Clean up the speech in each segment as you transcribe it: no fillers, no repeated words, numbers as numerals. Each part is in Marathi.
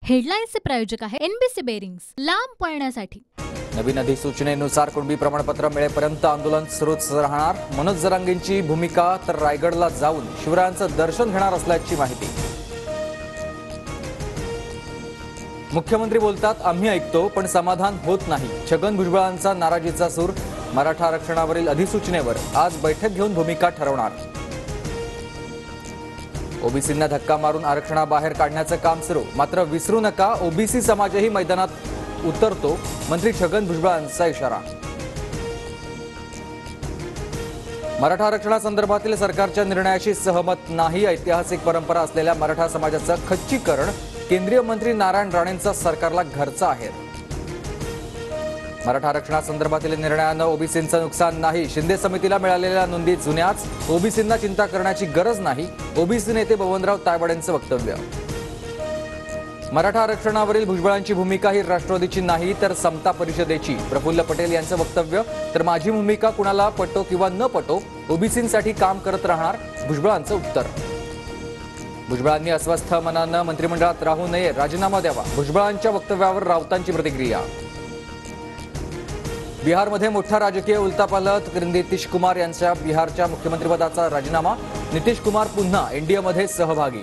हेडलाईन्सचे प्रायोजक आहे एनबीसी बेरिंग्स, लांब पळण्यासाठी। नवीन अधिसूचनेनुसार कुणबी प्रमाणपत्र मिळेपर्यंत आंदोलन सुरूच राहणार। मनोज जरांगेंची भूमिका तर रायगडला जाऊन शिवरायांचं दर्शन घेणार असल्याची माहिती। मुख्यमंत्री बोलतात, आम्ही ऐकतो पण समाधान होत नाही। छगन भुजबळांचा नाराजीचा सूर। मराठा आरक्षणावरील अधिसूचनेवर आज बैठक घेऊन भूमिका ठरवणार। ओबीसींना धक्का मारून आरक्षणाबाहेर काढण्याचं काम सुरू। मात्र विसरू नका, ओबीसी समाजही मैदानात उतरतो। मंत्री छगन भुजबळांचा इशारा। मराठा आरक्षणासंदर्भातील सरकारच्या निर्णयाशी सहमत नाही। ऐतिहासिक परंपरा असलेल्या मराठा समाजाचं खच्चीकरण। केंद्रीय मंत्री नारायण राणेंचा सरकारला घरचा आहे। मराठा आरक्षणासंदर्भातील निर्णयानं ओबीसींचं नुकसान नाही। शिंदे समितीला मिळालेल्या नोंदी जुन्याच। ओबीसींना चिंता करण्याची गरज नाही। ओबीसी नेते बबनराव तायवाडेंचं वक्तव्य। मराठा आरक्षणावरील भुजबळांची भूमिका ही राष्ट्रवादीची नाही तर समता परिषदेची। प्रफुल्ल पटेल यांचं वक्तव्य। तर माझी भूमिका कुणाला पटो किंवा न पटो, ओबीसींसाठी काम करत राहणार, भुजबळांचं उत्तर। भुजबळांनी अस्वस्थ मनानं मंत्रिमंडळात राहू नये, राजीनामा द्यावा। भुजबळांच्या वक्तव्यावर राऊतांची प्रतिक्रिया। बिहारमध्ये मोठा राजकीय उलथापालथ। नितीश कुमार यांच्या बिहारच्या मुख्यमंत्रीपदाचा राजीनामा। नितीश कुमार पुन्हा एनडीएमध्ये सहभागी।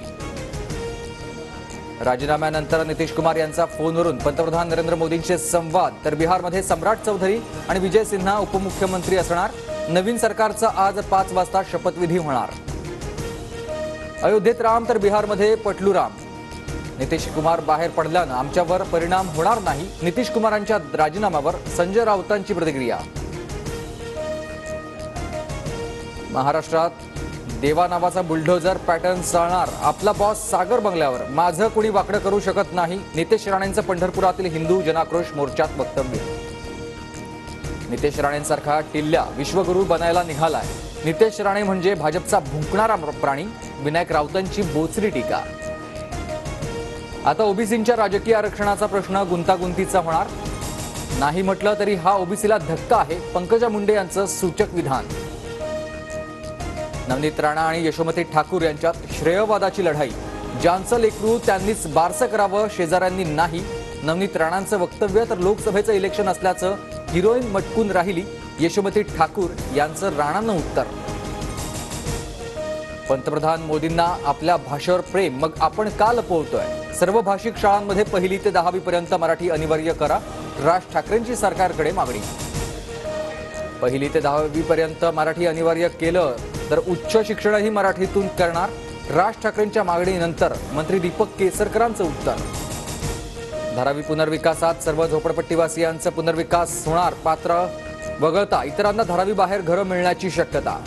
राजीनाम्यानंतर नितीश कुमार यांचा फोनवरून पंतप्रधान नरेंद्र मोदींशी संवाद। तर बिहारमध्ये सम्राट चौधरी आणि विजय सिन्हा उपमुख्यमंत्री असणार। नवीन सरकारचा आज 5 वाजता शपथविधी होणार। अयोध्येत राम तर बिहारमध्ये पटलू राम। नितीश कुमार बाहेर पडल्यानं आमच्यावर परिणाम होणार नाही। नितीश कुमारांच्या राजीनाम्यावर संजय राऊतांची प्रतिक्रिया। महाराष्ट्रात देवा नावाचा बुलडोझर पॅटर्न चालणार। आपला बॉस सागर बंगल्यावर, माझं कुणी वाकडं करू शकत नाही। नितेश राणेंचं पंढरपुरातील हिंदू जनाक्रोश मोर्चात वक्तव्य। नितेश राणेंसारखा टिल्ल्या विश्वगुरू बनायला निघालाय। नितेश राणे म्हणजे भाजपचा भुंकणारा प्राणी। विनायक राऊतांची बोचरी टीका। आता ओबीसींच्या राजकीय आरक्षणाचा प्रश्न गुंतागुंतीचा होणार नाही म्हटलं तरी हा ओबीसीला धक्का आहे। पंकजा मुंडे यांचं सूचक विधान। नवनीत राणा आणि यशोमती ठाकूर यांच्यात श्रेयवादाची लढाई। ज्यांचं लेकरू त्यांनीच बारसं करावं, शेजाऱ्यांनी नाही। नवनीत राणांचं वक्तव्य। तर लोकसभेचं इलेक्शन असल्याचं हिरोईन मटकून राहिली। यशोमती ठाकूर यांचं राणांना उत्तर। पंतप्रधान मोदींना आपल्या भाषेवर प्रेम, मग आपण का लपवतोय? सर्व भाषिक शाळांमध्ये 1ली ते 10वी पर्यंत मराठी अनिवार्य करा। राज ठाकरेंची सरकारकडे मागणी। 1ली ते 10वी पर्यंत मराठी अनिवार्य केलं तर उच्च शिक्षणही मराठीतून करणार। राज ठाकरेंच्या मागणीनंतर मंत्री दीपक केसरकरांचं उत्तर। धारावी पुनर्विकासात सर्व झोपडपट्टीवासियांचा पुनर्विकास होणार। पात्र वगळता इतरांना धारावी बाहेर घरं मिळण्याची शक्यता।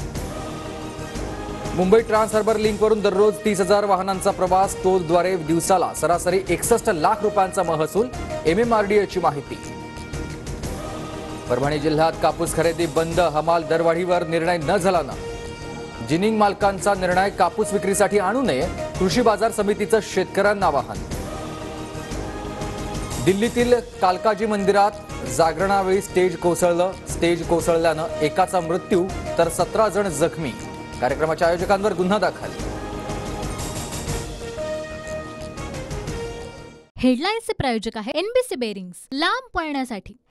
मुंबई ट्रान्स हार्बर लिंकवरून दररोज 30,000 वाहनांचा प्रवास। टोलद्वारे दिवसाला सरासरी 61 लाख रुपयांचा महसूल। एमएमआरडीएची माहिती। परभणी जिल्ह्यात कापूस खरेदी बंद। हमाल दरवाढीवर निर्णय न झाल्यानं जिनिंग मालकांचा निर्णय, कापूस विक्रीसाठी आणू नये। कृषी बाजार समितीचं शेतकऱ्यांना आवाहन। दिल्लीतील कालकाजी मंदिरात जागरणावेळी स्टेज कोसळलं। स्टेज कोसळल्यानं एकाचा मृत्यू तर 17 जण जखमी। कार्यक्रमाच्या आयोजकांवर गुन्हा दाखल। हेडलाईन्सचे प्रायोजक आहे एनबीसी बेरिंग्स, लांब पळण्यासाठी।